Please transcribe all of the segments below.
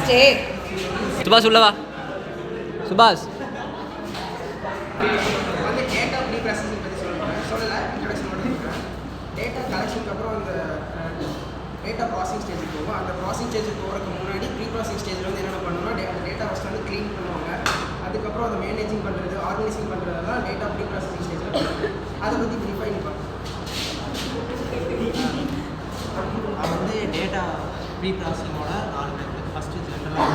First சுபாஷ் உள்ளவா சுபாஷ் வந்து டேட்டா ப்ரீ ப்ராசஸிங் பற்றி சொல்லலை இன்ட்ரடக்ஷன் மட்டும் சொல்கிறேன். டேட்டா கலெக்ஷனுக்கு அப்புறம் அந்த டேட்டா ப்ராசஸிங் ஸ்டேஜுக்கு போகும். அந்த ப்ராசஸிங் ஸ்டேஜுக்கு போகிறதுக்கு முன்னாடி ப்ரீ ப்ராசஸிங் ஸ்டேஜில் வந்து என்னென்ன பண்ணணும்னா டேட்டா ஃபஸ்ட் வந்து க்ளீன் பண்ணுவாங்க. அதுக்கப்புறம் அதை மேனேஜிங் பண்ணுறது, ஆர்கனைசிங் பண்ணுறதெல்லாம் டேட்டா ப்ரீ ப்ராசஸிங் ஸ்டேஜில் பண்ணுவாங்க. அதை பற்றி ப்ரீஃபாக பார்ப்போம். வந்து டேட்டா ப்ரீ ப்ராசஸிங்கோட 4 மெத்தட். ஃபஸ்ட்டு ஜென்ரலாக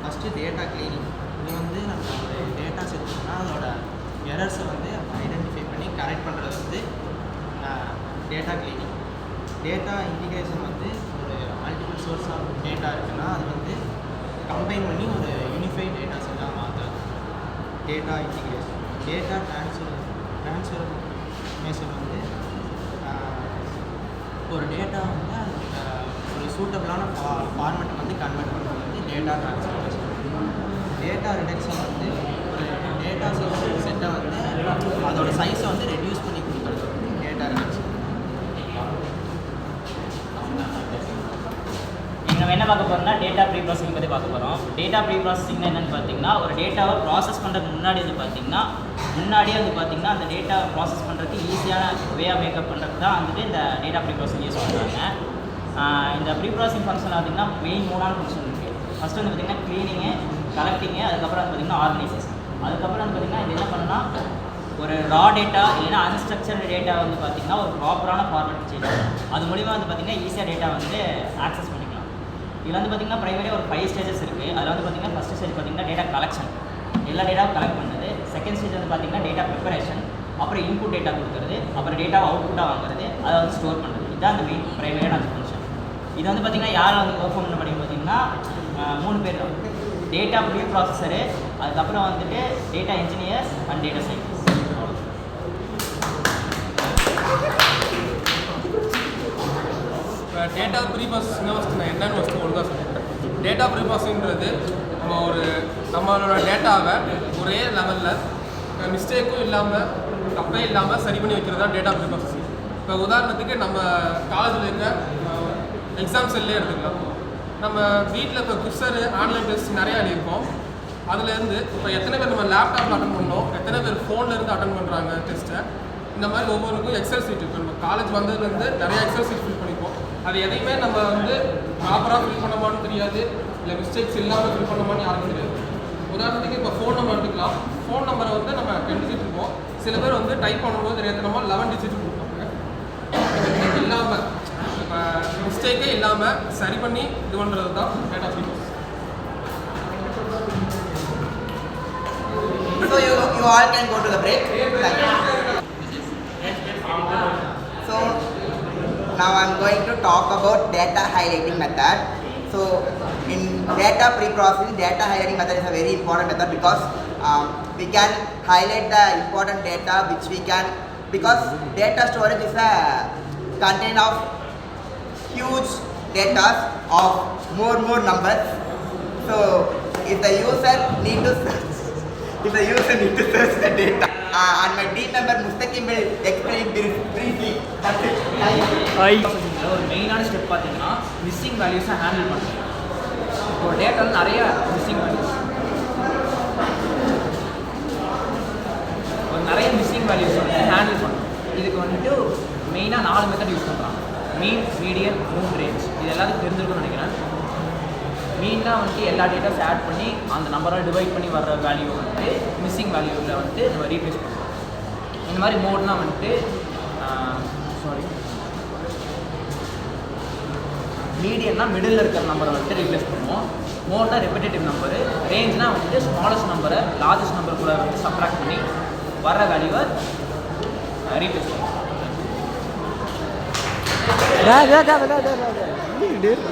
ஃபஸ்ட்டு டேட்டா க்ளீனிங். இது வந்து நம்ம ஒரு டேட்டா செட் பண்ணால் அதோட எரர்ஸை வந்து ஐடென்டிஃபை பண்ணி கரெக்ட் பண்ணுறது வந்து டேட்டா க்ளீனிங். டேட்டா இன்டிகிரேஷன் வந்து ஒரு மல்டிபிள் சோர்ஸ் ஆஃப் டேட்டா இருக்குன்னா அது வந்து கம்பைன் பண்ணி ஒரு யூனிஃபைட் டேட்டா செட்டாக மாற்றுறது டேட்டா இன்டிகிரேஷன். டேட்டா ட்ரான்ஸ்ஃபர்மேஷன் வந்து ஒரு டேட்டா வந்து ஒரு சூட்டபிளான ஃபார்மெட்டுக்கு வந்து கன்வெர்ட் பண்ணுறது வந்து டேட்டா ட்ரான்ஸ்ஃபர்மேஷன். டேட்டா ரிடக்ஷன் வந்து ஒரு டேட்டா செட்டை வந்து அதோட சைஸை வந்து ரெடியூஸ் பண்ணி கொடுக்குறது வந்து டேட்டா ரிடக்ஷன். நம்ம என்ன பார்க்க போகிறோம்னா டேட்டா ப்ரீ ப்ராசஸிங் பற்றி பார்க்க போகிறோம். டேட்டா ப்ரீ ப்ராசஸிங்னா என்னென்னு பார்த்தீங்கன்னா ஒரு டேட்டாவை ப்ராசஸ் பண்ணுறதுக்கு முன்னாடியே வந்து பார்த்திங்கன்னா அந்த டேட்டாவை ப்ராசஸ் பண்ணுறதுக்கு ஈஸியான வேயாக மேக்கப் பண்ணுறது தான் வந்துட்டு இந்த டேட்டா ப்ரீ ப்ராசஸிங் யூஸ் பண்ணுறாங்க. இந்த ப்ரீ ப்ராசஸிங் ஃபங்க்ஷன் பார்த்திங்கன்னா மெயின் 3 ஃபங்க்ஷன் இருக்குது. ஃபஸ்ட்டு வந்து பார்த்திங்கன்னா க்ளீனிங்கு, கலெக்டிங்கு, அதுக்கப்புறம் வந்து பார்த்திங்கன்னா ஆர்கனைசேஷன். அதுக்கப்புறம் வந்து பார்த்திங்கன்னா இது என்ன பண்ணணும்னா ஒரு ரா டேட்டா இல்லைன்னா அன்ஸ்ட்ரக்சர்டு டேட்டா வந்து பார்த்திங்கன்னா ஒரு ப்ராப்பரான ஃபார்மேட் சேஞ்ச் அது மூலிமா வந்து பார்த்திங்கன்னா ஈஸியாக டேட்டா வந்து ஆக்சஸ் பண்ணிக்கலாம். இதில் வந்து பார்த்திங்கன்னா ப்ரைமரியாக ஒரு 5 ஸ்டேஜஸ் இருக்குது. அதில் வந்து பார்த்திங்கன்னா ஃபஸ்ட்டு ஸ்டேஜ் பார்த்திங்கன்னா டேட்டா கலெக்ஷன், எல்லா டேட்டாவும் கலெக்ட் பண்ணுறது. செகண்ட் ஸ்டேஜ் வந்து பார்த்திங்கன்னா டேட்டா ப்ரிப்பரேஷன், அப்புறம் இன்புட் டேட்டா கொடுக்குறது, அப்புறம் டேட்டாவை அவுட்புட்டாக வாங்குறது, அதை வந்து ஸ்டோர் பண்ணுறது. இதுதான் அந்த மெயின் ப்ரைமரியான அந்த ஃபங்க்ஷன். இது வந்து பார்த்திங்கன்னா யாரை வந்து பெர்ஃபார்ம் பண்ண முடியும் பார்த்திங்கன்னா 3 பேர் தான். டேட்டா ப்ரீ ப்ராசஸரு, அதுக்கப்புறம் வந்துட்டு data engineers and data scientist. Data pre ப்ராசஸிங்னா ஃபஸ்ட்டு நான் என்னென்னு ஃபஸ்ட்டு ஒழுங்காக சொல்லிட்டேன். டேட்டா ப்ரீ ப்ராசஸிங்கிறது நம்மளோட டேட்டாவை ஒரே லெவலில் மிஸ்டேக்கும் இல்லாமல் தப்பே இல்லாமல் சரி பண்ணி வைக்கிறது தான் டேட்டா ப்ரீ ப்ராசஸிங். இப்போ உதாரணத்துக்கு நம்ம காலேஜில் இருக்க எக்ஸாம் செல்லே எடுத்துக்கலாம். நம்ம வீட்டில் இப்போ குவிஸரு, ஆன்லைன் டெஸ்ட் நிறையா எழுதியிருக்கோம். அதுலேருந்து இப்போ எத்தனை பேர் நம்ம லேப்டாப்பில் அட்டன் பண்ணோம், எத்தனை பேர் ஃபோன்லேருந்து அட்டன் பண்ணுறாங்க டெஸ்ட்டை, இந்த மாதிரி ஒவ்வொன்றுக்கும் எக்ஸல் சீட் இருக்குது. நம்ம காலேஜ் வந்ததுலேருந்து நிறையா எக்ஸல் சீட் ஃபில் பண்ணிப்போம். அது எதையுமே நம்ம வந்து ப்ராப்பராக ஃபில் பண்ணமான்னு தெரியாது, இல்லை மிஸ்டேக்ஸ் இல்லாமல் ஃபில் பண்ணமான்னு யாருக்கும் தெரியாது. உதாரணத்துக்கு இப்போ ஃபோன் நம்பர் எடுத்துக்கலாம். ஃபோன் நம்பரை வந்து நம்ம 10 டிஜிட் இருக்கும். சில பேர் வந்து டைப் பண்ணும்போது தெரியாதனமா 11 டிஜிட் கொடுப்பாங்க. இது இல்லாமல் இப்போ மிஸ்டேக்கே இல்லாமல் சரி பண்ணி இது பண்ணுறது தான் data preprocessing. So you all can go to the break. So now I'm going to talk about data highlighting method. So in data pre-processing, data highlighting method is a very important method because we can highlight the important data which we can, because data storage is a content of huge data of more numbers. So if the user need to search the data, and my team member Mustaqim will explain it briefly. That's it. ஒரு மெயினான step பார்த்தீங்கன்னா missing வேல்யூஸை handle பண்ணுறது. இப்போ டேட்டாவில் நிறைய missing values வந்து handle பண்ணணும். இதுக்கு வந்துட்டு மெயினாக 4 மெத்தட் யூஸ் பண்ணுறாங்க. மீன், மீடியன், மூன், ரேஞ்ச். இது எல்லாத்துக்கும் தெரிஞ்சிருக்கும்னு நினைக்கிறேன். மீனாக வந்துட்டு எல்லா டேட்டாஸ் ஆட் பண்ணி அந்த நம்பரால் டிவைட் பண்ணி வர்ற வேல்யூ வந்துட்டு மிஸ்ஸிங் வேல்யூவில் வந்துட்டு நம்ம ரீப்ளேஸ் பண்ணுவோம். இந்த மாதிரி மோட்னா வந்துட்டு மீடியன்னா மிடில் இருக்கிற நம்பரை வந்துட்டு ரீப்ளேஸ் பண்ணுவோம். மோட்னா ரெப்பிட்டேட்டிவ் நம்பரு. ரேஞ்ச்னால் வந்துட்டு ஸ்மாலஸ்ட் நம்பரை லார்ஜஸ்ட் நம்பர் கூட வந்து சப்ராக்ட் பண்ணி வர்ற வேல்யூவை ரீப்ளேஸ் பண்ணுவோம். நிறைய பேர்